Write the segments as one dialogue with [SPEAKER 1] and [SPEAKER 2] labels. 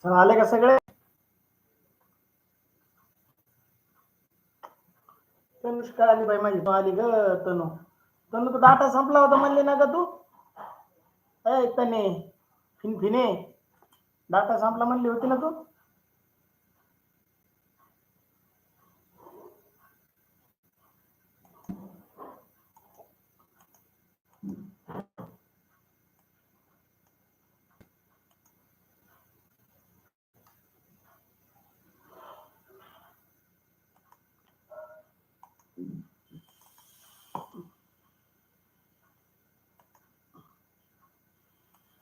[SPEAKER 1] आले का सगळे? तनुष्का आली बाई माझी, आली ग तनू. तनू तो डाटा संपला होता म्हणले ना ग तू. तने फिने डाटा संपला म्हणली होती ना तू.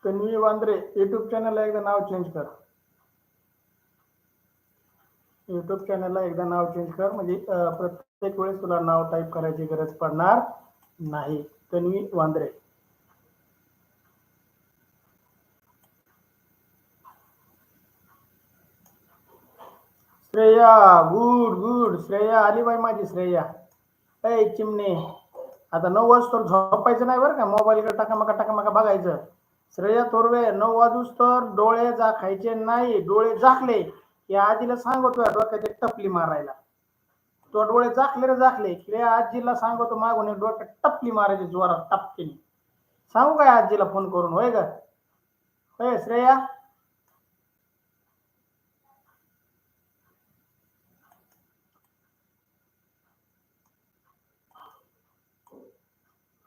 [SPEAKER 1] तन्वी वांद्रे युट्यूब चॅनलला एकदा नाव चेंज कर. युट्यूब चॅनलला एकदा नाव चेंज कर, म्हणजे प्रत्येक वेळेस तुला नाव टाईप करायची गरज पडणार नाही. तन्वी वांद्रे. Shreya good good. श्रेया आली बाई माझी श्रेया. चिमणे आता 9 वाजता झोपायचं नाही बरं का, मोबाईलकडे टाकामका बघायचं. श्रेया थोरवे 9 वाजूस तर डोळे झाकायचे नाही. डोळे झाकले की आजीला सांगतो डोक्यात एक टपली मारायला. तो डोळे झाकले रे झाकले की आजीला सांगतो मागून डोक्यात टपली मारायची जोरात टपकीने. सांगू काय आजीला फोन करून? होय ग होय श्रेया.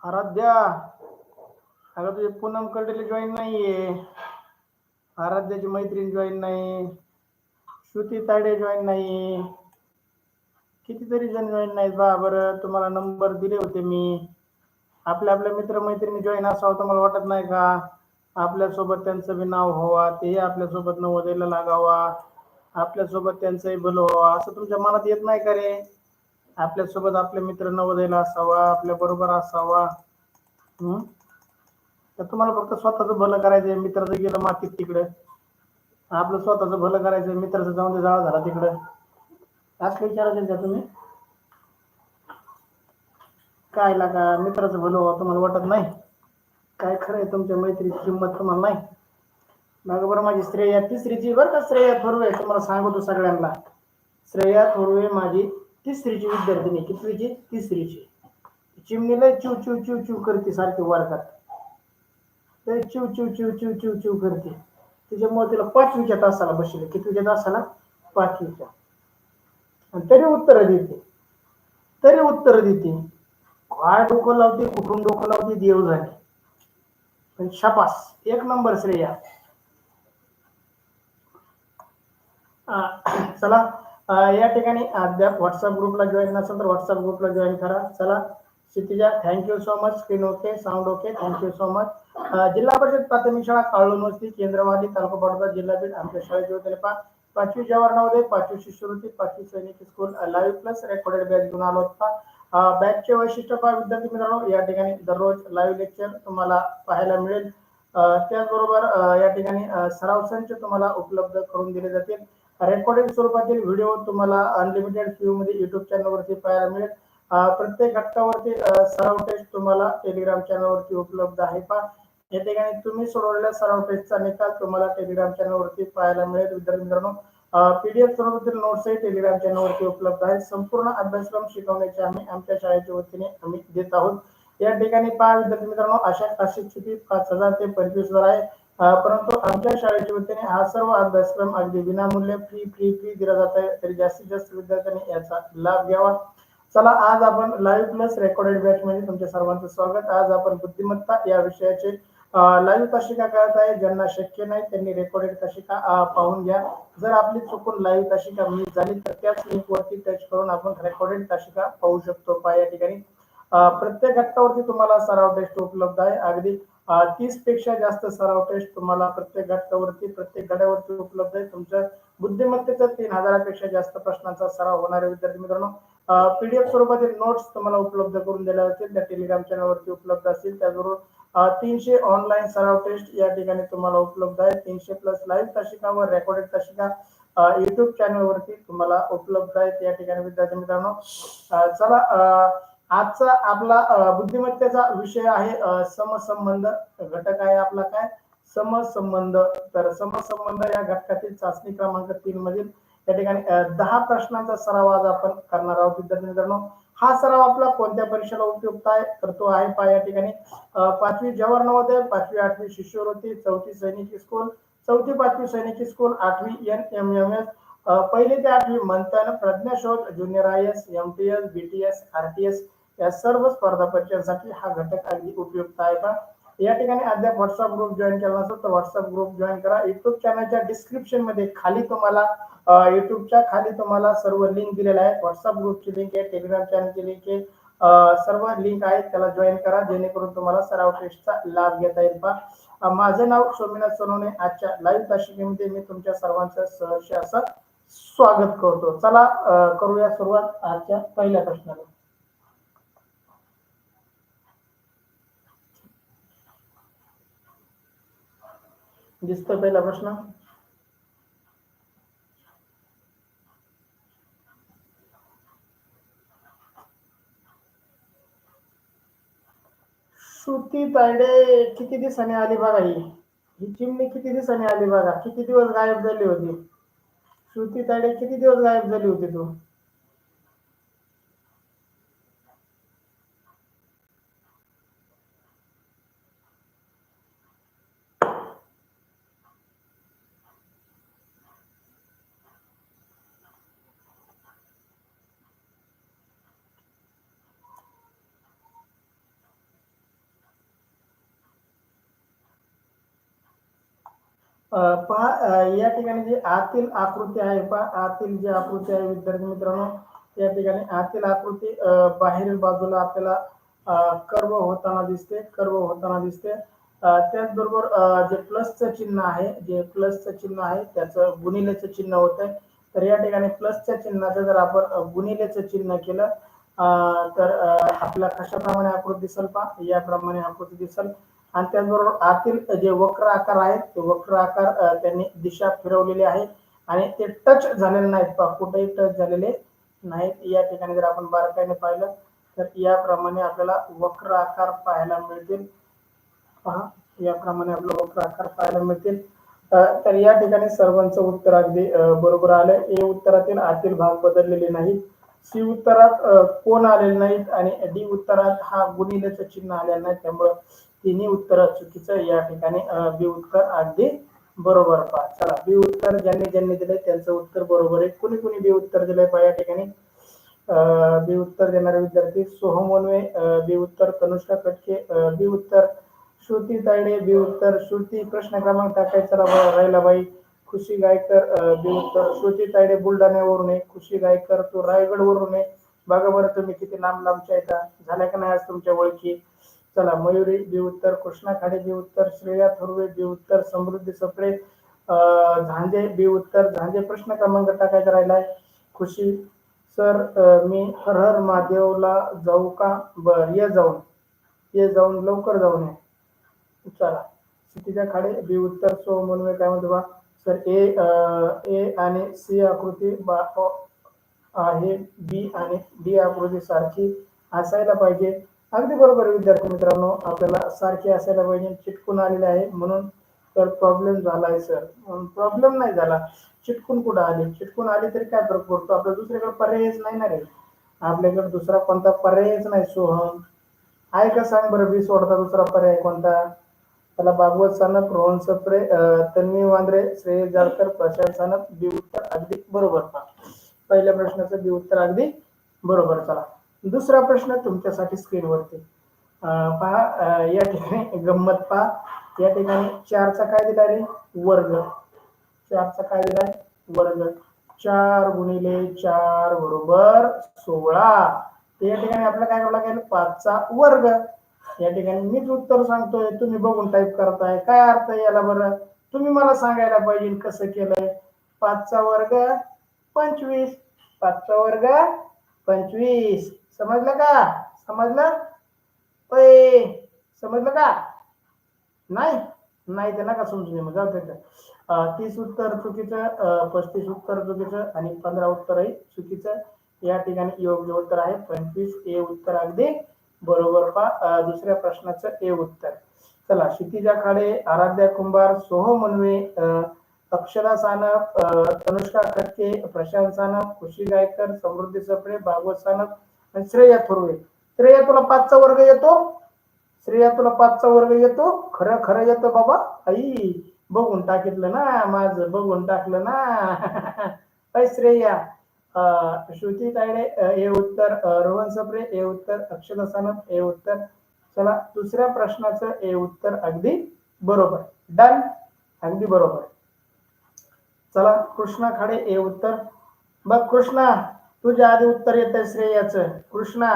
[SPEAKER 1] आराध्या अगं तुझे पूनम कर्डेले जॉईन नाहीये. आराध्याची मैत्रीण जॉईन नाही. श्रुती ताडे जॉईन नाही. कितीतरी जण जॉईन नाहीत बा. बरं तुम्हाला नंबर दिले होते मी. आपल्या मित्रमैत्रिणी जॉईन असावं तर मला वाटत नाही का? आपल्यासोबत त्यांचं बी नाव व्हावा, तेही आपल्यासोबत नवोदयला लागावा, आपल्यासोबत त्यांचंही भलं व्हावं असं तुमच्या मनात येत नाही का रे? आपल्यासोबत आपले मित्र नवोदयला असावा, आपल्या बरोबर असावा. तर तुम्हाला फक्त स्वतःच भलं करायचंय. मित्राचं गेलं मातीत तिकडे, आपलं स्वतःच भलं करायचंय. मित्राचं जाऊन दे जाळा झाला तिकडे. असं विचारायचं का तुम्ही? काय लागा मित्राचं भलं व्हावं तुम्हाला वाटत नाही? काय खरंय तुमच्या मैत्रीची किंमत तुम्हाला नाही? बघा बरं माझी श्रेया तिसरीची बरं का. श्रेया थोरवे तुम्हाला सांगतो सगळ्यांना. श्रेया थोरवे माझी तिसरीची विद्यार्थिनी. कितवीची? तिसरीची. चिमणीला चिव चिव चिव चिव करते सारखी वर्गात. चिव चिव चिव चिव चिव चिव करते. त्याच्यामुळे तिला 5वीच्या तासाला बसले. कितवीच्या तासाला? 5वीच्या. आणि तरी उत्तर देते. काय डोकं लावते, कुठून डोकं लावते देव झाले. पण शाबास, एक नंबर श्रेया. चला या ठिकाणी अद्याप व्हॉट्सअप ग्रुपला जॉईन नसेल तर व्हॉट्सअप ग्रुपला जॉईन करा. चला Kshitija thank you so much. Screen okay, sound okay, thank you so much. जिल्हा परिषद प्राथमिक शाळा काळूनवस्ती केंद्रवाली तालुका पाटोदा जिल्हा बीड. आमच्या शाळेचे होते 5वी जवाहर नवोदय, 5वी शिष्यवृत्ती, 5वी सैनिक school live plus recorded batch घेऊन आलो होता. बॅचचे वैशिष्ट्य पहा विद्यार्थी मित्रांनो. या ठिकाणी दररोज लाईव्ह लेक्चर तुम्हाला पाहायला मिळेल. त्याचबरोबर या ठिकाणी सराव संच तुम्हाला उपलब्ध करून दिले जातील. रेकॉर्डेड स्वरूपातील व्हिडिओ तुम्हाला अनलिमिटेड फ्यू मध्ये युट्यूब चॅनलवरती पाहायला मिळेल. प्रत्येक घटकावरती सराव टेस्ट तुम्हाला टेलिग्राम चॅनलवरती उपलब्ध आहे. पहा या ठिकाणी तुम्ही सोडवलेल्या सराव टेस्टचा निकाल तुम्हाला टेलिग्राम चॅनलवरती पाहायला मिळेल. विद्यार्थी मित्रांनो पीडीएफ स्वरूपातील नोट्सही टेलिग्राम चॅनलवरती उपलब्ध आहेत. संपूर्ण अभ्यासक्रम शिकवण्याचे आमच्या शाळेच्या वतीने आम्ही देत आहोत. या ठिकाणी पहा विद्यार्थी मित्रांनो अशा क्लासेसची फी 5,000 ते 25,000 आहे. परंतु आमच्या शाळेच्या वतीने हा सर्व अभ्यासक्रम अगदी विनामूल्य फ्री दिला जात आहे. तरी जास्तीत जास्त विद्यार्थ्यांनी याचा लाभ घ्यावा. चला आज आपण लाईव्ह प्लस रेकॉर्डेड बॅच मध्ये तुमच्या सर्वांचं स्वागत. आज आपण बुद्धिमत्ता या विषयाचे लाईव्ह तासिका करत आहे. ज्यांना शक्य नाही त्यांनी रेकॉर्डेड तासिका पाहून घ्या. जर आपली चुकून लाईव्ह तासिका मिस झाली तर त्याच लिंक वरती टच करून आपण रेकॉर्डेड तासिका पाहू शकतो. पहा या ठिकाणी प्रत्येक घटकावरती तुम्हाला सराव टेस्ट उपलब्ध आहे. अगदी 30 पेक्षा जास्त सराव टेस्ट तुम्हाला प्रत्येक घटकावरती प्रत्येक धड्यावरती उपलब्ध आहे. तुमच्या बुद्धिमत्तेचा 3,000 पेक्षा जास्त प्रश्नांचा सराव होणारे विद्यार्थी मित्रांनो पीडीएफ स्वरूपातील नोट्स तुम्हाला उपलब्ध करून दिल्या जातील. त्या टेलिग्राम चॅनलवरती उपलब्ध असतील. त्याचबरोबर 300 ऑनलाईन सराव टेस्ट या ठिकाणी तुम्हाला उपलब्ध आहे. 300 प्लस लाईव्ह तासिका व रेकॉर्डेड तासिका युट्यूब चॅनलवरती तुम्हाला उपलब्ध आहेत. या ठिकाणी विद्यार्थी मित्रांनो चला आजचा आपला बुद्धिमत्तेचा विषय आहे समसंबंध. घटक आहे आपला काय? समसंबंध. तर समसंबंध या घटकातील चाचणी क्रमांक 3 मधील या ठिकाणी 10 प्रश्नांचा सराव आज आपण करणार आहोत विद्यार्थी मित्रांनो. हा सराव आपला कोणत्या परीक्षेला उपयुक्त आहे तर तो आहे पहा या ठिकाणी 5वी जवाहर नवोदय, 5वी 8वी शिष्यवृत्ती, 4थी सैनिकी स्कूल, 4थी 5वी सैनिकी स्कूल, 8वी NMMS, पहिली ते 8वी मंथन, प्रज्ञाशोध, junior IS, MTS, BTS, RTS या सर्व स्पर्धा परीक्षांसाठी हा घटक अगदी उपयुक्त आहे का. या ठिकाणी अद्याप व्हॉट्सअप ग्रुप जॉईन केला नसेल तर व्हॉट्सअप ग्रुप जॉईन करा. युट्यूब चॅनलच्या डिस्क्रिप्शन मध्ये खाली तुम्हाला युट्यूबच्या खाली तुम्हाला सर्व लिंक दिलेल्या आहेत. व्हॉट्सअप ग्रुपची लिंक आहे, टेलिग्राम चॅनलची लिंक आहे, सर्व लिंक आहेत, त्याला जॉईन करा जेणेकरून तुम्हाला सराव टेस्टचा लाभ घेता येईल. पहा माझे नाव सोमनाथ सोनवणे. आजच्या लाईव्ह तासिकेमध्ये मी तुमच्या सर्वांचं सहर्ष असं स्वागत करतो. चला करूया सुरुवात आजच्या पहिल्या प्रश्नाला. दिसतो पहिला प्रश्न. श्रुती तायडे किती दिवसांनी आली बघा. ही चिमणी किती दिवसांनी आली बघा. किती दिवस गायब झाली होती श्रुती तायडे, किती दिवस गायब झाली होती तू. पहा या ठिकाणी जी आतील आकृती आहे पहा, आतील जी आकृती आहे विद्यार्थी मित्रांनो, या ठिकाणी आतील आकृती बाहेरील बाजूला आपल्याला कर्व होताना दिसते, कर्व होताना दिसते. त्याचबरोबर जे प्लसचं चिन्ह आहे, जे प्लसचं चिन्ह आहे त्याचं गुणिलेचं चिन्ह होतंय. तर या ठिकाणी प्लसच्या चिन्हाचं जर आपण गुणिलेचं चिन्ह केलं तर आपल्या कशाप्रमाणे आकृती दिसेल पहा, याप्रमाणे आकृती दिसेल. आणि त्याचबरोबर आतील जे वक्र आकार आहेत ते वक्र आकार त्यांनी दिशा फिरवलेली आहे आणि ते टच झालेले नाहीत पहा, कुठेही टच झालेले नाहीत. या ठिकाणी जर आपण बारकाईने पाहिलं तर याप्रमाणे आपल्याला वक्र आकार पाहायला मिळतील. पहा याप्रमाणे आपल्याला वक्र आकार पाहायला मिळतील. तर या ठिकाणी सर्वांचं उत्तर अगदी बरोबर आलंय. ए उत्तरातील आतील भाग बदललेले नाहीत, सी उत्तरात कोण आलेले नाहीत आणि डी उत्तरात हा गुणिलेचं चिन्ह आलेलं नाही. त्यामुळे तिन्ही उत्तर चुकीचं. या ठिकाणी बी उत्तर अगदी बरोबर. पहा चला बी उत्तर ज्यांनी ज्यांनी दिलंय त्यांचं उत्तर बरोबर आहे. कुणी कुणी बी उत्तर दिलंय पहा या ठिकाणी. बी उत्तर देणारे विद्यार्थी सोहम वनवे, बी उत्तर तनुष्का कटके, बी उत्तर श्रुती तायडे, बी उत्तर श्रुती प्रश्न क्रमांक टाकायचा राहिला बाई. खुशी गायकर बी उत्तर. श्रुती तायडे बुलढाण्यावरून आहे, खुशी गायकर तो रायगड वरून आहे. बघा बरं तुम्ही किती लांब लांबच्या येतात. झाल्या का नाही आज तुमच्या ओळखी. चला मयुरी बी उत्तर, कृष्णा खाडे बी उत्तर, श्रेया थोरवे बी उत्तर, समृद्धी सप्रे झांजे बी उत्तर. झांजे प्रश्न क्रमांक टाकायचा राहिलाय. खुशी सर मी हर हर महादेवला जाऊ का. बर ये जाऊन, ये जाऊन लवकर जाऊन ये. चला क्षितिजा खाडे बी उत्तर. सो म्हणून काय म्हणतो बा सर ए आणि सी आकृती आहे, बी आणि डी आकृती सारखी असायला पाहिजे. अगदी बरोबर विद्यार्थी मित्रांनो, आपल्याला सारखी असायला पाहिजे. चिटकून आलेले आहे म्हणून तर प्रॉब्लेम झालाय सर. प्रॉब्लेम नाही झाला, चिटकून कुठं आली. चिटकून आली तरी काय फरक पडतो. आपल्या दुसरीकडे पर्यायच नाही ना रे, आपल्याकडे दुसरा कोणता पर्यायच नाही. सोहम आहे का सांग बरं, बी सोडता दुसरा पर्याय कोणता. त्याला भागवत सानप, रोहन सप्रे, तन्वी वांद्रे, श्रेय जाळकर, प्रशांत सानप. बी उत्तर अगदी बरोबर. पहा पहिल्या प्रश्नाचं बी उत्तर अगदी बरोबर. चला दुसरा प्रश्न तुमच्यासाठी स्क्रीनवरती पहा. या ठिकाणी गंमत पहा. या ठिकाणी 4चा काय दिला रे वर्ग. 4चा काय दिलाय वर्ग. 4 गुणिले 4 बरोबर 16. तर या ठिकाणी आपल्याला काय करावं लागेल 5चा वर्ग. या ठिकाणी मीच उत्तर सांगतोय, तुम्ही बघून टाईप करताय. काय अर्थ याला बरं, तुम्ही मला सांगायला पाहिजे कसं केलंय. 5चा वर्ग 25, 5चा वर्ग 25. समजलं का, समजलं ओय, समजलं का नाही. नाही तर नका समजून मग जाऊ दे. 30 उत्तर चुकीचं, 35 उत्तर चुकीचं आणि 15 उत्तरही चुकीचं. या ठिकाणी योग्य उत्तर आहे 25. ए उत्तर अगदी बरोबर. पहा दुसऱ्या प्रश्नाचं ए उत्तर. चला, क्षितिजा खाडे, आराध्या कुंभार, सोहम मनवे, अक्षरा सानप, तनुष्का खटके, प्रशांत सानप, खुशी गायकर, समृद्धी सपडे, भागवत सानप आणि श्रेया थोरवे. श्रेया तुला 5चा वर्ग येतो? श्रेया तुला 5चा वर्ग येतो? खरं खरं येतो बाबा? आई बघून टाकितलं ना, माझं बघून टाकलं ना. काय श्रेया. श्रुती तायडे हे उत्तर, रोहन सप्रे हे उत्तर, अक्षरा सानप हे उत्तर. चला, दुसऱ्या प्रश्नाचं हे उत्तर अगदी बरोबर. डन, अगदी बरोबर. चला, कृष्णा खाडे हे उत्तर. बघ कृष्णा, तुझ्या आधी उत्तर येत आहे श्रेयाचं. कृष्णा,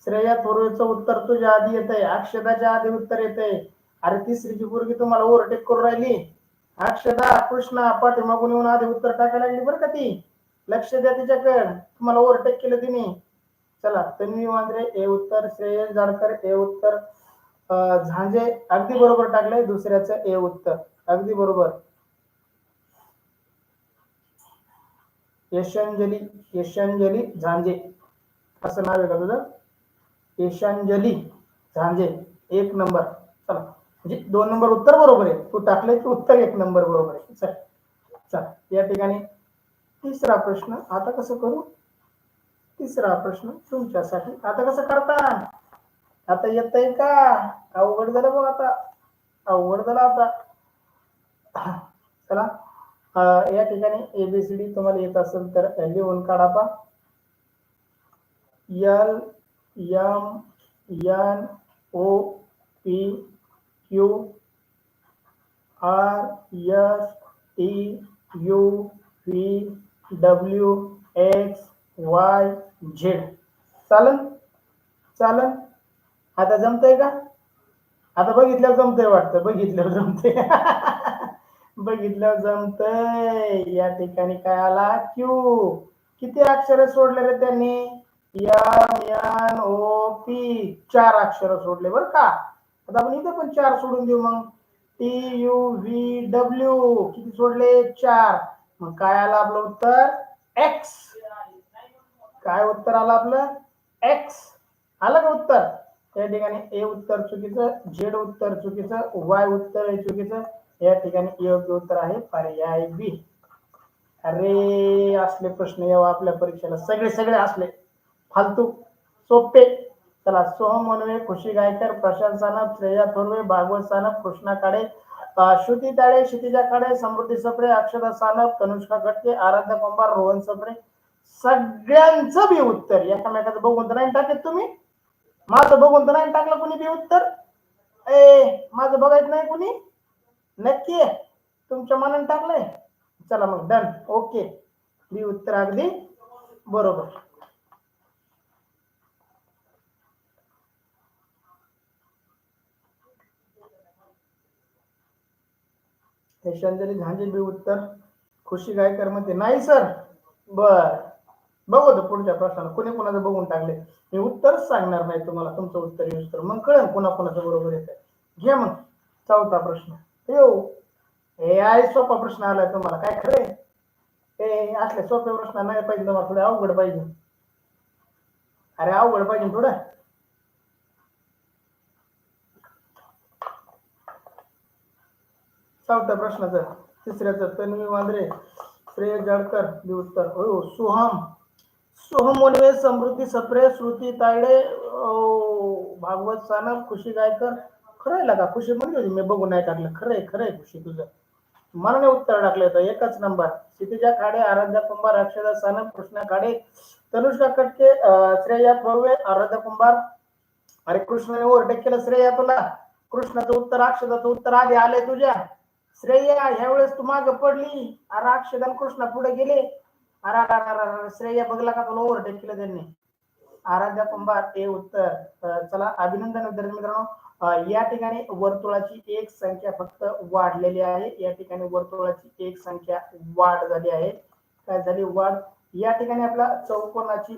[SPEAKER 1] श्रेया थोरवेचं उत्तर तुझ्या आधी येत आहे. अक्षदाच्या आधी उत्तर येत आहे. अरे तिसरीची पोरगी तुम्हाला ओव्हरटेक करून राहिली. अक्षदा, कृष्णा पाठीमागून येऊन आधी उत्तर टाकायला लागली बरं का ती. लक्ष द्या तिच्याकडे, तुम्हाला ओव्हरटेक केलं तिने. चला, तन्वी वांद्रे हे उत्तर, श्रेयस जाडकर हे उत्तर, झांजे अगदी बरोबर टाकलंय. दुसऱ्याचं हे उत्तर अगदी बरोबर. यशांजली, यशांजली झांजे असं नाव आहे का तुझं? यशांजली झांजे, 1 नंबर. चला, म्हणजे 2 नंबर उत्तर बरोबर आहे. तू टाकले की उत्तर 1 नंबर बरोबर आहे. चल, चला, या ठिकाणी तिसरा प्रश्न. आता कसं करू? तिसरा प्रश्न तुमच्यासाठी. आता कसं करता? आता येतंय का? अवघड झालं बघ आता, अवघड झालं आता. चला, या ठिकाणी एबीसीडी तुम्हाला येत असेल तर लिहून काढा पा. L M N O P Q R S T U V W X Y Z. चालन, चालन. आता जमतंय का? आता बघितल्यावर जमतंय वाटतं, बघितल्यावर जमतंय. बघितल्यावर जमतंय. या ठिकाणी काय आला? क्यू. किती अक्षर सोडले रे त्यांनी? एम एन ओ पी, 4 अक्षर सोडले बरं का. आता आपण इथे पण 4 सोडून देऊ मग. टी यू व्ही डब्ल्यू किती सोडले? 4. मग काय आलं आपलं उत्तर? एक्स. काय उत्तर आलं आपलं? एक्स. आलं का उत्तर? या ठिकाणी ए उत्तर चुकीचं, झेड उत्तर चुकीचं, वाय उत्तर चुकीचं. या ठिकाणी योग्य उत्तर आहे पर्याय बी. अरे असले प्रश्न यावं आपल्या परीक्षेला, सगळे सगळे असले फालतू सोपे. चला, सोहम मनवे, खुशी गायकर, प्रशांत सानप, श्रेया थोरवे, भागवत सानप, कृष्णा काडे, श्रुती ताळे, क्षितिजा काडे, समृद्धी सप्रे, अक्षदा सानप, तनुष्का खटके, आराध्या कुंभार, रोहन सप्रे. सगळ्यांचं बी उत्तर एकामेकाचं बघून तर नाही टाकत तुम्ही. माझं बघून तर नाही टाकलं कुणी बी उत्तर. माझं बघायचं नाही कुणी? नक्की तुमच्या मनाने टाकलंय. चला मग डन, ओके. बी उत्तर अगदी बरोबर. यशांजली झांजे बी उत्तर. खुशी गायकर मध्ये नाही सर. बर, बघू तर पुढच्या प्रश्नाला कोणी कोणाचं बघून टाकले. मी उत्तरच सांगणार नाही तुम्हाला, तुमचं उत्तर यूज कर, मग कळेल कोणा कोणाचं बरोबर येत. घ्या मग 4था प्रश्न. येऊ, हे आहे सोपा प्रश्न आलाय तुम्हाला, काय खरंय? हे असले सोपे प्रश्न नाही पाहिजे तुम्हाला, थोडे अवघड पाहिजे. अरे अवघड पाहिजे थोडं. चौथ्या प्रश्नाचं, तिसऱ्याचं, तन्वी वांद्रे, श्रेयस जाडकर बी उत्तर. हो, सोहम, सोहम मोनवे, समृद्धी सप्रे, श्रुती तायडे, भागवत सानप, खुशी गायकर. खरंय लागा, खुशी म्हणली होती मी बघून नाही टाकलं. खरंय खरंय खुशी तुझं, मला नाही उत्तर टाकलं होतं. 1च नंबर. क्षितिजा खाडे, आराध्या कुंभार, अक्षदा सानप, कृष्णा खाडे, तनुष्का कटके, श्रेया थोरवे, आराध्या कुंभार. अरे कृष्णाने ओव्हरटेक केलं श्रेया तुला. कृष्णाचं उत्तर, अक्षदाचं उत्तर आधी आलंय तुझ्या. श्रेया ह्या वेळेस तू माग पडली. अरे अक्षदा कृष्णा पुढे गेले. अरे श्रेया बघला का तुला ओव्हरटेक केलं त्यांनी. आराध्या कुंभार हे उत्तर. चला, अभिनंदन विद्यार्थी मित्रांनो. या ठिकाणी वर्तुळाची एक संख्या फक्त वाढलेली आहे. या ठिकाणी वर्तुळाची एक संख्या वाढ झाली आहे. काय झाली? वाढ. या ठिकाणी आपला चौकोनाची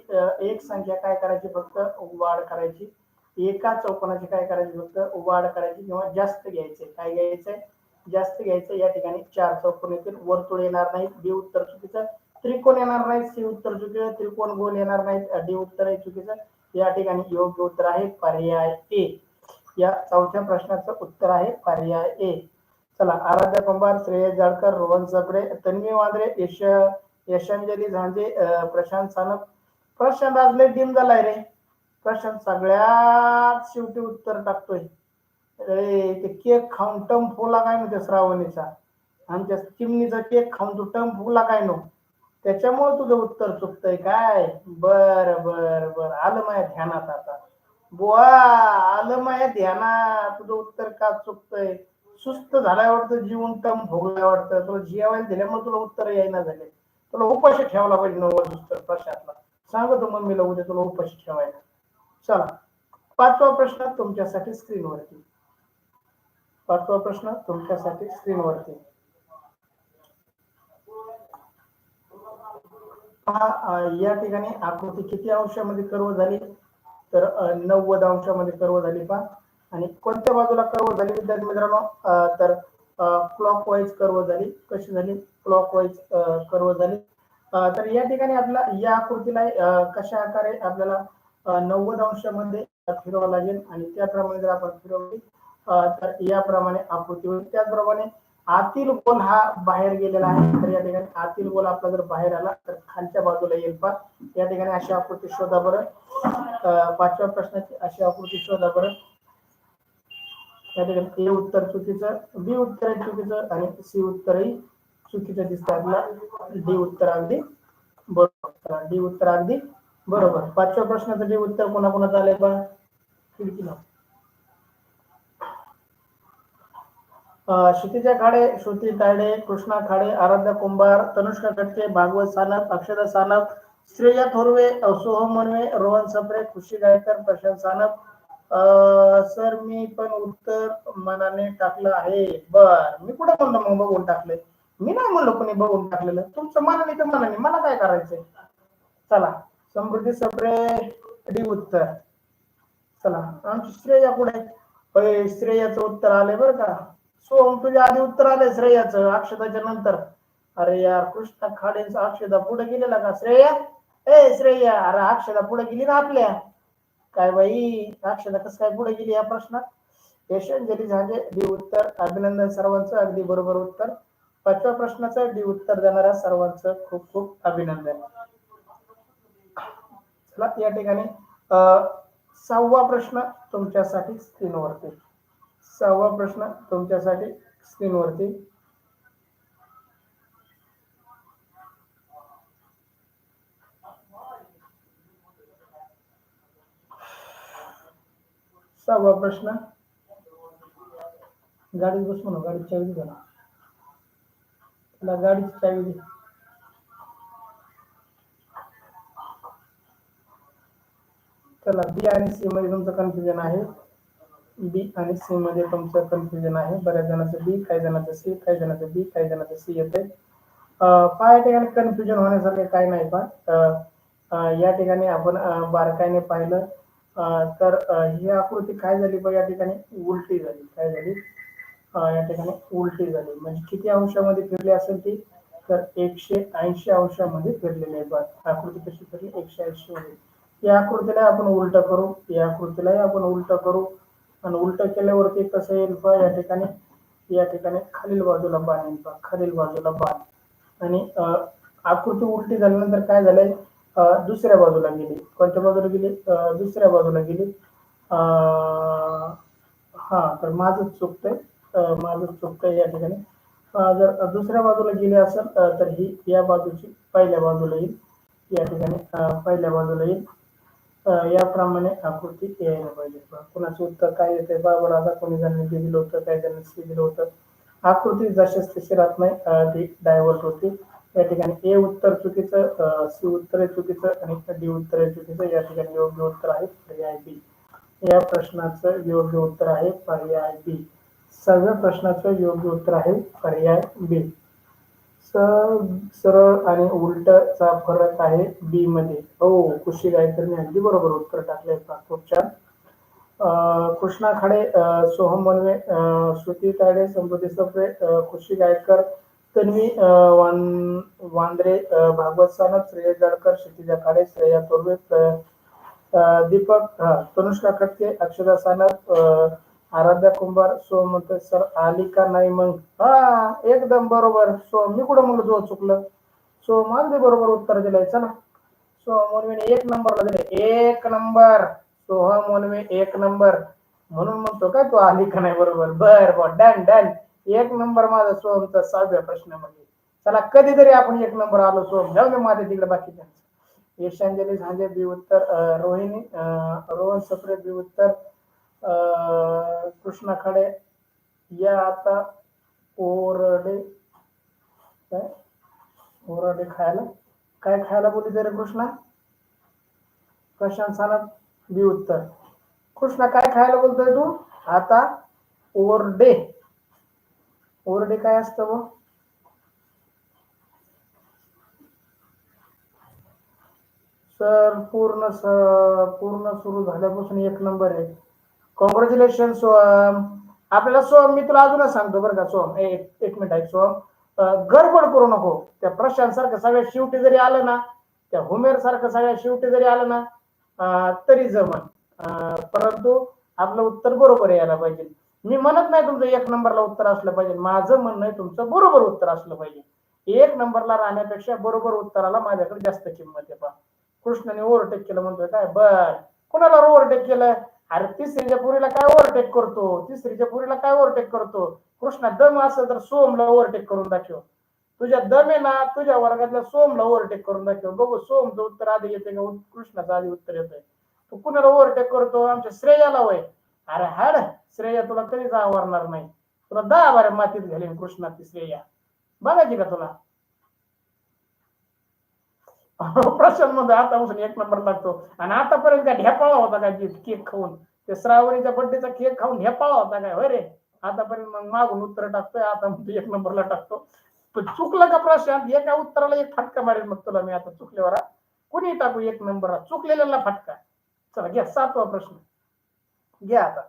[SPEAKER 1] एक संख्या काय करायची? फक्त वाढ करायची. एका चौकोनाची काय करायची? फक्त वाढ करायची किंवा जास्त घ्यायचे. काय घ्यायचंय? जास्त घ्यायचं. या ठिकाणी 4 चौकोन येतील, वर्तुळ येणार नाही. बी उत्तर चुकीचं. त्रिकोण येणार नाही. सी उत्तर चुकीचं. त्रिकोण गोल येणार नाही. डी उत्तर आहे चुकीचं. या ठिकाणी योग्य उत्तर आहे पर्याय ए. या चौथ्या प्रश्नाचं उत्तर आहे पर्याय ए. चला, आराध्या कुंभार, श्रेयस जाडकर, रोहन सप्रे, तन्वी वांद्रे, यशांजली झांजे, प्रशांत सानप. प्रशांत आज लय डीम झालाय रे. प्रशांत सगळ्यात शेवटी उत्तर टाकतोय. अरे ते केक खाऊन टम फुगला काय म्हणते श्रावणीचा, आमच्या चिमणीचा केक खाऊन तू टम फुगला काय नो, त्याच्यामुळे तुझं उत्तर चुकतंय काय. बर बर बर, आलं माझ्या ध्यानात आता. बुवा, आलं माझ्या ध्यानात तुझं उत्तर का चुकतंय. सुस्त झालाय वाटतं, जीवन टम भोगलाय वाटतं, तुला जेवायला दिल्यामुळे तुला उत्तर यायला झाले. तुला उपाशी ठेवला पाहिजे नव्वद उत्तर प्रश्नातला. सांगतो मम्मीला उद्या तुला उपाशी ठेवायला. चला, पाचवा प्रश्न तुमच्यासाठी स्क्रीनवरती. पाचवा प्रश्न तुमच्यासाठी स्क्रीनवरती. पहा, या ठिकाणी आकृती किती अंशामध्ये कर्व झाली, तर 90 अंशामध्ये कर्व झाली. पहा, आणि कोणत्या बाजूला कर्व झाली विद्यार्थी मित्रांनो, तर क्लॉकवाईज कर्व झाली. कशी झाली, क्लॉकवाईज कर्व झाली. तर या ठिकाणी आपल्याला या आकृतीला कशा आकारे आपल्याला 90 अंशामध्ये फिरवावं लागेल, आणि त्याप्रमाणे जर आपण फिरवली तर याप्रमाणे आकृती होईल. त्याचप्रमाणे आतील गोल हा बाहेर गेलेला आहे, तर या ठिकाणी आतील गोल आपला जर बाहेर आला तर खालच्या बाजूला येईल. पहा, या ठिकाणी अशी आकृती शोधा बरं. पाचव्या प्रश्नाची अशी आकृती शोधा बरं. या ठिकाणी ए उत्तर चुकीचं, बी उत्तर चुकीचं, आणि सी उत्तरही चुकीचं दिसतं आपल्याला. डी उत्तर अगदी बरोबर. डी उत्तर अगदी बरोबर. पाचव्या प्रश्नाचं डी उत्तर कोणाकोणाचं आलंय पहा खिडकीला. क्षितिजा खाडे, श्रुती तायडे, कृष्णा खाडे, आराध्या कुंभार, तनुष्का कटके, भागवत सानप, अक्षदा सानप, श्रेया थोरवे, सोहम मनवे, रोहन सप्रे, खुशी गायकर, प्रशांत सानप. सर मी पण उत्तर मनाने टाकलं आहे. बर, मी कुठं म्हणलं मग बघून टाकले, मी नाही म्हणलो कोणी बघून टाकलेलं. तुमचं मनाने तर मनाने, मला काय करायचंय. चला, समृद्धी सप्रे डी उत्तर. चला, आमची श्रेया कुठे, श्रेयाचं उत्तर आलंय बरं का. सोम तुझ्या आधी उत्तर आलंय श्रेयाचं अक्षताच्या नंतर. अरे यार, कृष्णा खाडेंचा अक्षता पुढे गेलेला का श्रेया. ए श्रेया, अरे अक्षता पुढे गेली ना आपल्या. काय बाई, अक्षता कसं काय पुढे गेली या प्रश्नात. यशांजली झांजे डी उत्तर. अभिनंदन सर्वांचं, अगदी बरोबर उत्तर. पाचव्या प्रश्नाचं डी उत्तर देणाऱ्या सर्वांचं खूप खूप अभिनंदन. चला, या ठिकाणी सहावा प्रश्न तुमच्यासाठी स्क्रीनवरती. सहावा प्रश्न तुमच्यासाठी स्क्रीनवरती. सहावा प्रश्न, गाडीत बस म्हणून, गाडीची चावी दे ना, त्याला गाडीची चावी दे. चला, बी आणि सी मध्ये तुमचं कन्फ्युजन आहे. बी आणि सी मध्ये तुमचं कन्फ्युजन आहे. बऱ्याच जणांचं बी, काही जणांचं सी, काही जणांचं बी, काही जणांचं सी येते. पहा, या ठिकाणी कन्फ्युजन होण्यासारखे काय नाही. पहा, या ठिकाणी आपण बारकाईने पाहिलं तर ही आकृती काय झाली बघ, या ठिकाणी उलटी झाली. काय झाली, या ठिकाणी उलटी झाली. म्हणजे किती अंशामध्ये फिरली असेल ती, तर 180 अंशामध्ये फिरलेली आहे. बघ आकृती कशी फिरली, 180 मध्ये. या आकृतीला आपण उलट करू, या आकृतीलाही आपण उलट करू, आणि उलट केल्यावरती कसं येईल पहा, या ठिकाणी खालील बाजूला बाण येईल. पहा, खालील बाजूला बाण. आणि आकृती उलटी झाल्यानंतर काय झालंय, दुसऱ्या बाजूला गेली. कोणत्या बाजूला गेली, दुसऱ्या बाजूला गेली. हा, तर माझंच चुकतंय या ठिकाणी. जर दुसऱ्या बाजूला गेली असेल तर ही या बाजूची पहिल्या बाजूला येईल. या ठिकाणी पहिल्या बाजूला येईल. याप्रमाणे आकृती यायला पाहिजे. कुणाचं उत्तर काय येते बरोबर. आता कोणी जणांनी बी दिलं होतं, काही जणांनी सी दिलं होतं. आकृती जशाच तशी राहत नाही, ती डायव्हर्ट होती. या ठिकाणी ए उत्तर चुकीचं, सी उत्तर चुकीचं, आणि डी उत्तर चुकीचं. या ठिकाणी योग्य उत्तर आहे पर्याय बी. या प्रश्नाचं योग्य उत्तर आहे पर्याय बी. सगळ्या प्रश्नाचं योग्य उत्तर आहे पर्याय बी. सरळ आणि उलटचा फरक आहे बी मध्ये. हो, खुशी गायकरने अगदी बरोबर उत्तर टाकले. खूप छान. कृष्णा खाडे, सोहम मनवे, श्रुती तायडे, समृद्धी सप्रे, खुशी गायकर, तन्वी वांद्रे, भागवत सानप, श्रेयस जाडकर, क्षितिजा खाडे, श्रेया थोरवे, दीपक, तनुष्का कटके, अक्षदा सानप, आराध्या कुंभार सोम म्हणतोय सर आली का नाही मग. हा एकदम बरोबर सोम. मी कुठं म्हणलो जो चुकलं. सोम अगदी बरोबर उत्तर दिलंय. चला सोहम मोनवेने 1 नंबरला दिले. 1 नंबर. सोहम मोनवे 1 नंबर. म्हणून म्हणतो काय तू आली का नाही बरोबर. बर डन डन. 1 नंबर माझा सोहमचा 6व्या प्रश्नामध्ये. चला कधीतरी आपण 1 नंबर आलो सोहम. जाऊ दे माझ्या तिकडे बाकीच्या. यशांजली झांजे बी उत्तर. रोहिणी रोहन सप्रे बी उत्तर. कृष्णा खडे या आता ओरडे काय ओरडे खायला काय खायला बोलली रे कृष्णा. प्रशांत सानप बी उत्तर. कृष्णा काय खायला बोलतोय तू आता. ओरडे. ओरडे काय असतं व. सर पूर्ण सुरू झाल्यापासून 1 नंबर आहे. कॉंग्रॅच्युलेशन सोहम. आपल्याला सोहम मी तुला अजूनच सांगतो बरं का सोहम. एक मिनिट आहे सोहम. गडबड करू नको. त्या प्रशांत सारखं सगळ्या शेवटी जरी आलं ना, त्या हुमेर सारखं सगळ्या शेवटी जरी आलं ना तरी जमन. परंतु आपलं उत्तर बरोबर यायला पाहिजे. मी म्हणत नाही तुमचं 1 नंबरला उत्तर असलं पाहिजे. माझं म्हणणं आहे तुमचं बरोबर उत्तर असलं पाहिजे. 1 नंबरला राहण्यापेक्षा बरोबर उत्तराला माझ्याकडे जास्त किंमत आहे. पहा कृष्णाने ओव्हरटेक केलं म्हणतोय काय. बर कुणाला ओव्हरटेक केलं. अरे तिसरीच्या पुरीला काय ओव्हरटेक करतो. तिसरीच्या पुरीला काय ओव्हरटेक करतो. कृष्णा दम असेल तर सोमला ओव्हरटेक करून दाखव. तुझ्या दम आहे ना तुझ्या वर्गातल्या सोमला ओव्हरटेक करून दाखव. बघू सोमचं उत्तर आधी येते का कृष्णाचं आधी उत्तर येतंय. तू कुणाला ओव्हरटेक करतो. आमच्या श्रेयाला वय. अरे हाड श्रेया तुला कधीच आवरणार नाही. तुला 10 बारे मातीत घालीन कृष्णा ती श्रेया. बघायची का तुला. प्रशांत मध्ये आतापासून 1 नंबर लागतो. आणि आतापर्यंत काय ढेपाळा होता काय केक खाऊन. ते श्रावणीच्या बड्डेचा केक खाऊन ढेपाळा होता काय होय रे. आतापर्यंत मग मागून उत्तर टाकतोय. आता म्हणतो 1 नंबरला टाकतो. पण चुकलं का प्रशांत. एका उत्तराला 1 फटका मारेल मग तुला मी आता चुकल्यावर. कुणी टाकू 1 नंबरला. चुकलेल्याला फटका. चला घ्या 7वा प्रश्न घ्या आता.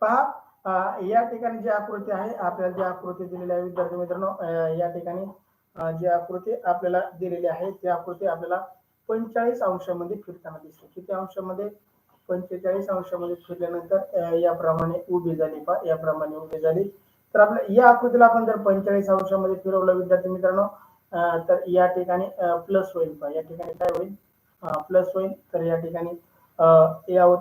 [SPEAKER 1] पहा या ठिकाणी जी आकृती आहे आपल्याला जी आकृती दिलेली आहे विद्यार्थी मित्रांनो या ठिकाणी जी आकृती आपल्याला दिलेली आहे ती आकृती आपल्याला 45 अंशामध्ये फिरताना दिसते. किती अंशामध्ये. 45 अंशामध्ये फिरल्यानंतर याप्रमाणे उभी झाली. पहा याप्रमाणे उभी झाली. तर आपल्या या आकृतीला आपण जर 45 अंशामध्ये फिरवलं विद्यार्थी मित्रांनो तर या ठिकाणी प्लस होईल. पहा या ठिकाणी काय होईल प्लस होईल. तर या ठिकाणी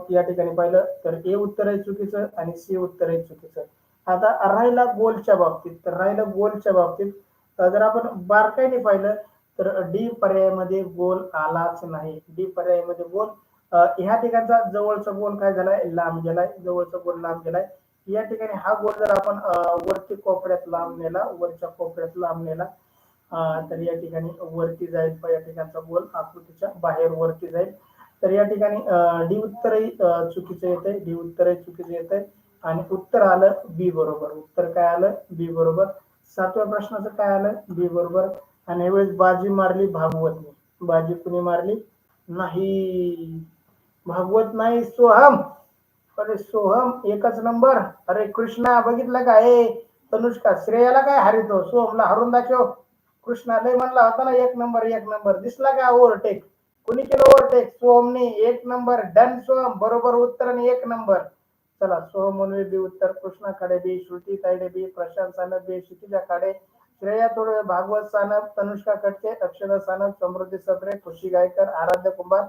[SPEAKER 1] या ठिकाणी पाहिलं तर ए उत्तर आहे चुकीचं आणि सी उत्तर आहे चुकीचं. आता राहिला गोलच्या बाबतीत. तर राहिलं गोलच्या बाबतीत जर आपण बारकाईने पाहिलं तर डी पर्यायामध्ये गोल आलाच नाही. डी पर्यायामध्ये गोल ह्या ठिकाणचा जवळचा गोल काय झालाय लांब गेलाय. जवळचा गोल लांब गेलाय. या ठिकाणी हा गोल जर आपण वरती कोपऱ्यात लांब नेला वरच्या कोपऱ्यात लांब नेला तर या ठिकाणी वरती जाईल. या ठिकाणचा गोल आकृतीच्या बाहेर वरती जाईल. तर या ठिकाणी डी उत्तरही चुकीचं येतंय. डी उत्तरही चुकीचं येतंय आणि उत्तर आलं बी बरोबर. उत्तर काय आलं बी बरोबर. 7व्या प्रश्नाचं काय आलं बी बरोबर. आणि यावेळेस बाजी मारली भागवतने. बाजी कुणी मारली नाही. भागवत नाही सोहम. अरे सोहम 1च नंबर. अरे कृष्णा बघितलं का. तनुष्का श्रेयाला काय हरितो सोहमला हरून दाखव. कृष्णा लय म्हणला होता ना 1 नंबर 1 नंबर. दिसला का ओव्हरटेक. कुणी केलं ओव्हरटेक सोहमने. 1 number done Soham. बरोबर उत्तर आणि 1 नंबर. चला सोहम मोनवे बी उत्तर. कृष्णा खाडे बी. श्रुती तायडे बी. प्रशांत सानप बी. क्षितिजा खाडे. श्रेया तोडवे. भागवत सानप. तनुष्का कटके. अक्षदा सानप. समृद्धी सप्रे. खुशी गायकर. आराध्य कुंभार.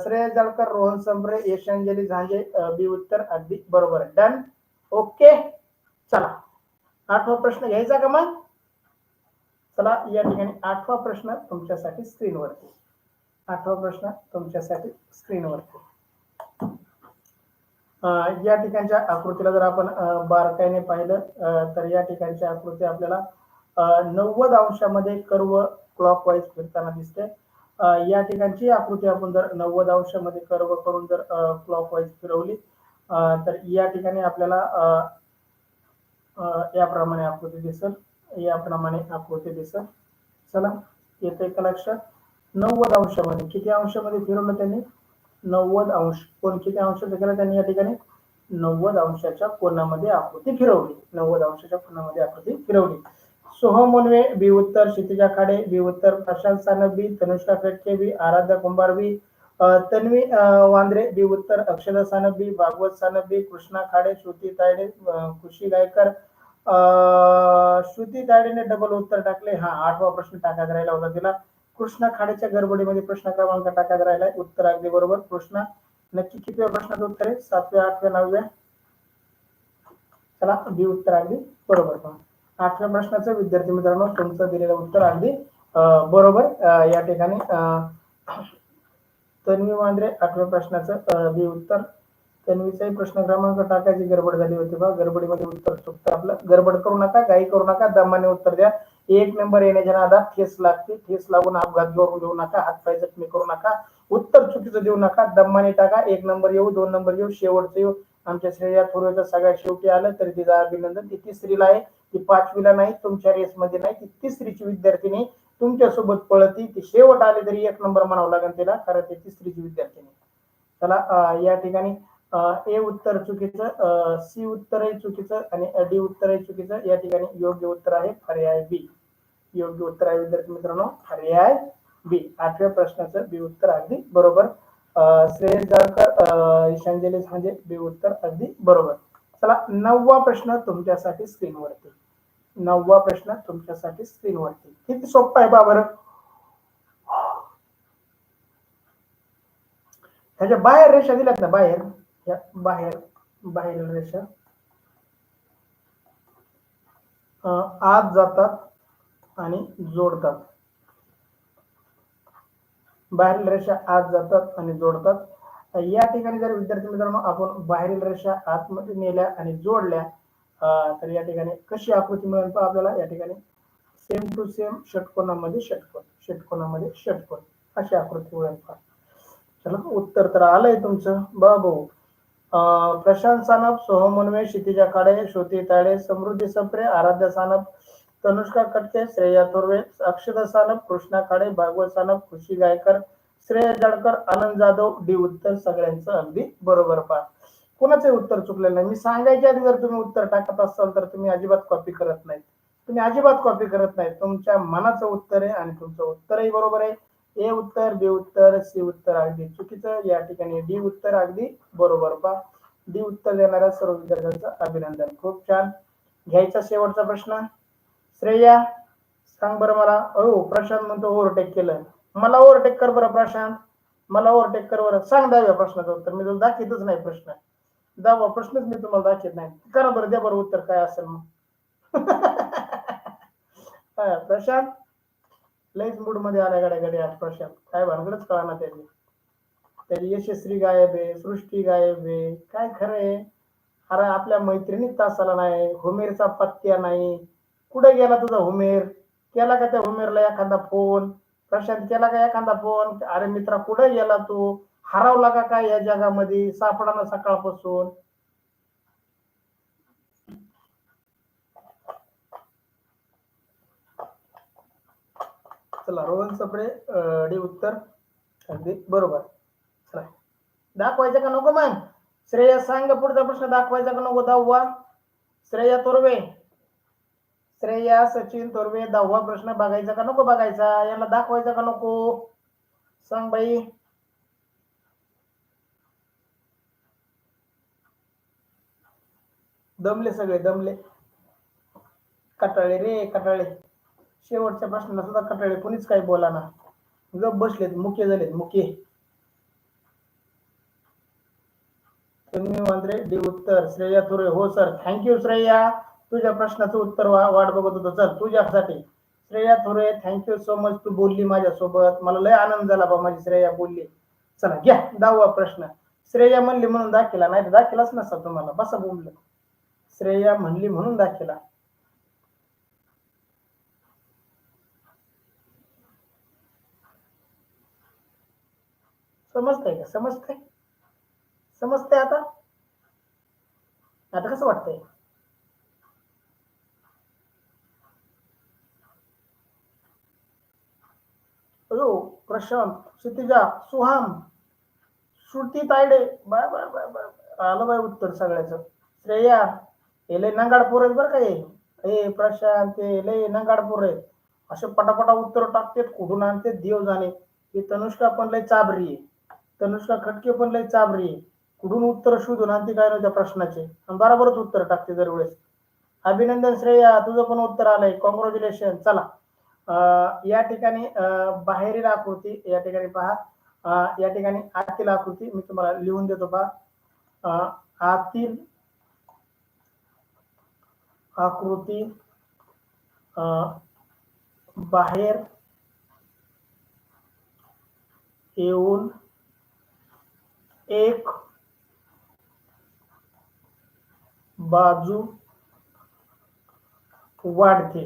[SPEAKER 1] श्रेया जळकर. रोहन संप्रे. यशांजली झांजे बी उत्तर अगदी बरोबर. Done okay. चला 8वा प्रश्न घ्यायचा का मग. चला या ठिकाणी 8वा प्रश्न तुमच्यासाठी स्क्रीनवरती. 8वा प्रश्न तुमच्यासाठी स्क्रीनवरती. या ठिकाणच्या आकृतीला जर आपण बारकाईने पाहिलं तर या ठिकाणची आकृती आपल्याला 90 अंशामध्ये कर्व क्लॉकवाईज फिरताना दिसते. या ठिकाणची आकृती आपण जर 90 अंशामध्ये कर्व करून जर क्लॉकवाईज फिरवली तर या ठिकाणी आपल्याला याप्रमाणे आकृती दिसेल. याप्रमाणे आकृती दिसेल. चला येते का लक्षात. 90 अंशामध्ये किती अंशामध्ये फिरवलं त्यांनी 90 अंश. कोण किती अंशाचं केलं त्यांनी या ठिकाणी 90 अंशाच्या कोनामध्ये आकृती फिरवली. 90 अंशाच्या कोनामध्ये आकृती फिरवली. सोहम मुनवे बी उत्तर, क्षितिजा खाडे बी उत्तर, प्रशांत सानप बी, तनुष्का कटके बी, आराध्या कुंभार बी, तन्वी वांद्रे बी उत्तर, अक्षदा सानप बी, भागवत सानप बी, कृष्णा खाडे, श्रुती तायडे, खुशी गायकर. श्रुती तायडेने डबल उत्तर टाकले. हा 8वा प्रश्न टाकायचा राहिला होता तिला. कृष्णा खाडेच्या गडबडीमध्ये प्रश्न क्रमांक टाकायचा राहिलाय. उत्तर अगदी बरोबर. कृष्णा नक्की किती प्रश्नाचं उत्तर आहे? 7व्या, 8व्या, 9व्या? चला बी उत्तर अगदी बरोबर. पहा 8व्या प्रश्नाचं विद्यार्थी मित्रांनो तुमचं दिलेलं उत्तर अगदी बरोबर. या ठिकाणी तन्वी वांद्रे 8व्या प्रश्नाचं बी उत्तर. तन्वीचाही प्रश्न क्रमांक टाकायची गडबड झाली होती बा. गडबडीमध्ये उत्तर चुकतं आपलं. गडबड करू नका, घाई करू नका, दमाने उत्तर द्या. 1 नंबर येण्याच्या नादात ठेस लागते. ठेस लागून अपघात घेऊ नका, हातपाय जखमी करू नका, उत्तर चुकीचं देऊ नका, दमाने टाका. 1 नंबर येऊ, 2 नंबर येऊ, शेवटचं येऊ. आमच्या श्रेया थोरवेचं सगळ्यात शेवटी आलं तरी तिचं अभिनंदन. ती तिसरीला आहे, ती 5वीला नाही, तुमच्या रेसमध्ये नाही. ती तिसरीची विद्यार्थिनी तुमच्यासोबत पळती. ती शेवट आली तरी 1 नंबर म्हणावं लागेल तिला, कारण ती तिसरीची विद्यार्थिनी. चला या ठिकाणी ए उत्तर चुकीचं, सी उत्तरही चुकीचं आणि डी उत्तरही चुकीचं. या ठिकाणी योग्य उत्तर आहे पर्याय बी. योग्य उत्तर आहे विद्यार्थी मित्रांनो पर्याय बी. 8व्या प्रश्नाचं बी उत्तर अगदी बरोबर. श्रेयस जाळकर, ईशांजली झांजे बी उत्तर अगदी बरोबर. चला 9वा प्रश्न तुमच्यासाठी स्क्रीनवरती. 9वा प्रश्न तुमच्यासाठी स्क्रीनवरती. किती सोपं आहे बा बरं. ह्याच्या बाहेर रेषा दिल्यात ना, बाहेर बाहेर रेषा आत जातात आणि जोडतात. बाहेरील रेषा आत जातात आणि जोडतात. या ठिकाणी जर विद्यार्थी मित्रांनो आपण बाहेरील रेषा आतमध्ये नेल्या आणि जोडल्या तर या ठिकाणी कशी आकृती मिळेल तर आपल्याला या ठिकाणी सेम टू सेम षटकोनामध्ये षटकोन, षटकोनामध्ये षटकोन अशी आकृती मिळेल. चला उत्तर तर आलंय तुमचं बाबू. प्रशांत सानप, सोहम मुनवे, क्षितिजा खाडे, श्रुती तायडे, समृद्धी सप्रे, आराध्या सानप, तनुष्का कटके, श्रेया थोरवे, अक्षदा सानप, कृष्णा खाडे, भागवत सानप, खुशी गायकर, श्रेया जळकर, आनंद जाधव. डी उत्तर सगळ्यांचं अगदी बरोबर. पहा कोणाचे उत्तर चुकलेलं नाही. मी सांगायच्या आधी जर तुम्ही उत्तर टाकत असाल तर तुम्ही अजिबात कॉपी करत नाही. तुम्ही अजिबात कॉपी करत नाही. तुमच्या मनाचं उत्तर आहे आणि तुमचं उत्तरही बरोबर आहे. ए उत्तर, बी उत्तर, सी उत्तर अगदी चुकीचं. या ठिकाणी डी उत्तर अगदी बरोबर. पहा डी उत्तर देणाऱ्या सर्व विद्यार्थ्यांचं अभिनंदन. खूप छान. घ्यायचा शेवटचा प्रश्न. श्रेया सांग बरं मला. हो प्रशांत म्हणतो ओव्हरटेक केलं. मला ओव्हरटेक कर बरं प्रशांत, मला ओव्हरटेक कर बरं. सांग 10व्या प्रश्नाचं उत्तर. मी तुला दाखवतच नाही प्रश्न. 10वा प्रश्नच मी तुम्हाला दाखवत नाही. करा बरं, द्या बरं उत्तर काय असेल मग. प्रशांत लईच मूड मध्ये आल्या गाड्या आज प्रशांत. काय भानगडच कळा ना त्याची. त्याची यशस्वी गायब आहे, सृष्टी गायब आहे, काय खरंय. अरे आपल्या मैत्रिणीत तासाला नाही, हुमेरचा पत्त्या नाही. कुठे गेला तुझा हुमेर? केला का त्या हुमेरला एखादा फोन? प्रशांत केला का एखादा फोन? अरे मित्रा कुठे गेला तू? हरवला का काय या जगामध्ये? सापडा सकाळपासून. चला रोहन सपडे डी उत्तर अगदी बरोबर. चला दाखवायचं का नको मग? श्रेया सांग पुढचा प्रश्न दाखवायचा का नको? 10वा. श्रेया थोरवे, श्रेया सचिन थोरवे 10वा प्रश्न बघायचा का नको बघायचा? याला दाखवायचा का नको? सांग बाई. दमले सगळे, दमले, कटाळे रे कटाळे. शेवटच्या प्रश्नाला सुद्धा कटाळे, कोणीच काही बोला ना. गप बसलेत, मुके झालेत मुके. तन्वी वांद्रे डी उत्तर. श्रेया थोरवे हो सर. थँक्यू श्रेया. तुझ्या प्रश्नाचं उत्तर वाट बघत होतो. चल तुझ्यासाठी Shreya Thorve thank you so much. तू बोलली माझ्यासोबत, मला लय आनंद झाला बा माझी श्रेया बोलली. चला घ्या 10वा प्रश्न. श्रेया म्हणली म्हणून दाखिला, नाही तर दाखिलाच नसता तुम्हाला. बसा बोललं. श्रेया म्हणली म्हणून दाखिला. समजतंय का? समजतंय? समजतंय आता? आता कसं वाटतंय? अयो Prashant, Kshitija, Suham, Shruti Tayde, bye bye bye bye. आलं बाई उत्तर सगळ्याचं. श्रेया, हे लय नंगाडपोर आहेत बरं का हे. हे प्रशांत ते लय नंगाडपोर आहेत. असे पटापटा उत्तर टाकतेत, कुठून आणते देव जाणे. ही तनुष्का पण लय चाबरी आहे. तनुष्का खटके पण लय चाबरी आहे. कुठून उत्तर शोधून आणते काय नव्हत्या प्रश्नाचे आणि बरोबरच उत्तर टाकते दरवेळेस. अभिनंदन श्रेया, तुझं पण उत्तर आलंय. कॉंग्रॅच्युलेशन. चला या ठिकाणी बाहेरील आकृती या ठिकाणी पहा. या ठिकाणी आतील आकृती मी तुम्हाला लिहून देतो पहा. आतील आकृती बाहेर येऊन एक बाजू वाढते.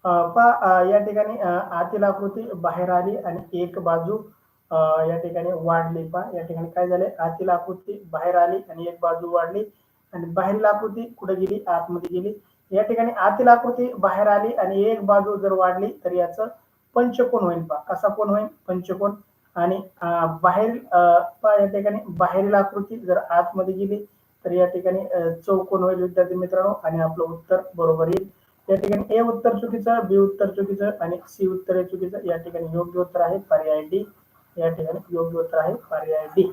[SPEAKER 1] या ठिकाणी आतील आकृती बाहेर आली आणि एक बाजू या ठिकाणी वाढली. पहा या ठिकाणी काय झाले, आतील आकृती बाहेर आली आणि एक बाजू वाढली आणि बाहेरील आकृती कुठे गेली, आतमध्ये गेली. या ठिकाणी आतील आकृती बाहेर आली आणि एक बाजू जर वाढली तर याचं पंचकोन होईल. पहा कसा कोण होईल, पंचकोन. आणि बाहेर या ठिकाणी बाहेरील आकृती जर आतमध्ये गेली तर या ठिकाणी चौकोन होईल विद्यार्थी मित्रांनो आणि आपलं उत्तर बरोबर येईल. या ठिकाणी ए उत्तर चुकीचं, बी उत्तर चुकीचं आणि सी उत्तर चुकीचं. या ठिकाणी योग्य उत्तर आहे पर्याय डी. या ठिकाणी योग्य उत्तर आहे पर्याय डी.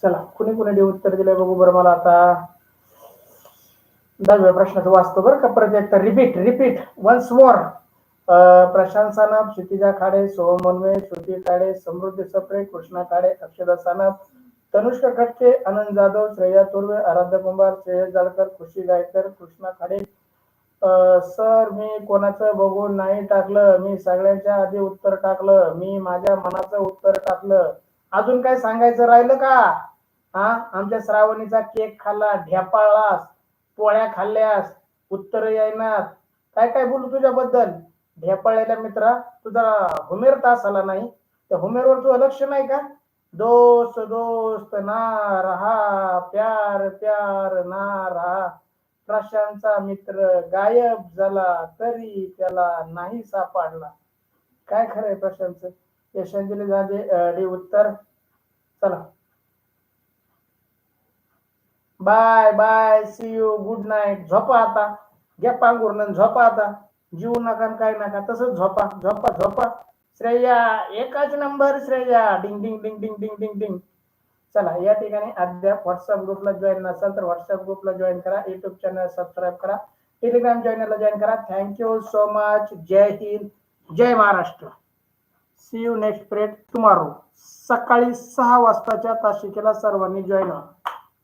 [SPEAKER 1] चला कुणी कुणी डी उत्तर दिलंय बघू बरं मला आता. 10व्या प्रश्नाचं वाचतो बरं का परत एकदा. Repeat once more. Prashant Sanap, Kshitija Khade, Soham Manve, Shruti Khade, समृद्धी सप्रे, कृष्णा खाडे, अक्षदा सानप, तनुष्का खटके, आनंद जाधव, श्रेया तुर्वे, आराध्य कुंभार, श्रेयस जाळकर, खुशी गायकर, कृष्णा खाडे. सर मी कोणाचं बघून नाही टाकलं, मी सगळ्यांच्या आधी उत्तर टाकलं, मी माझ्या मनाचं उत्तर टाकलं. अजून काय सांगायचं राहिलं का? आमच्या श्रावणीचा केक खाल्ला, ढेपाळलास, पोळ्या खाल्ल्यास, उत्तर येईनात. काय काय बोलू तुझ्याबद्दल? ढेपाळलेल्या मित्रा, तुझा हुमेर तास आला नाही, त्या हुमेरवर तुझं लक्ष नाही का? दोस्त दोस्त ना रहा, प्यार प्यार ना रहा. प्रशांतचा मित्र गायब झाला तरी त्याला नाही सापडला. काय खरंय प्रशांतचं? यशांजली झाले डी उत्तर. चला bye bye, see you, good night. झोपा आता, घ्या पांघरून झोपा आता. जीव नका काय नका, तसंच झोपा झोपा झोपा. श्रेया एकच नंबर, श्रेया डिंग डिंग डिंग डिंग डिंग डिंग डिंग. चला या ठिकाणी अद्याप व्हॉट्सअप ग्रुपला जॉईन नसाल तर व्हॉट्सअप ग्रुपला जॉईन करा, युट्यूब चॅनल सबस्क्राईब करा, टेलिग्राम चॅनलला जॉईन करा. Thank you so much. Jai Hind, Jai Maharashtra. See you next period tomorrow. सकाळी 6 वाजताच्या तासिकेला सर्वांनी जॉईन व्हा.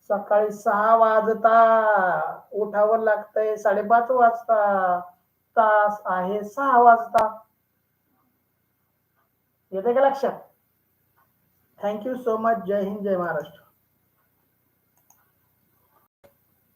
[SPEAKER 1] सकाळी 6 वाजता उठावं लागतंय, 5:30 वाजता तास आहे 6 वाजता. येते का लक्षात? Thank you so much. Jai Hind, Jai Maharashtra.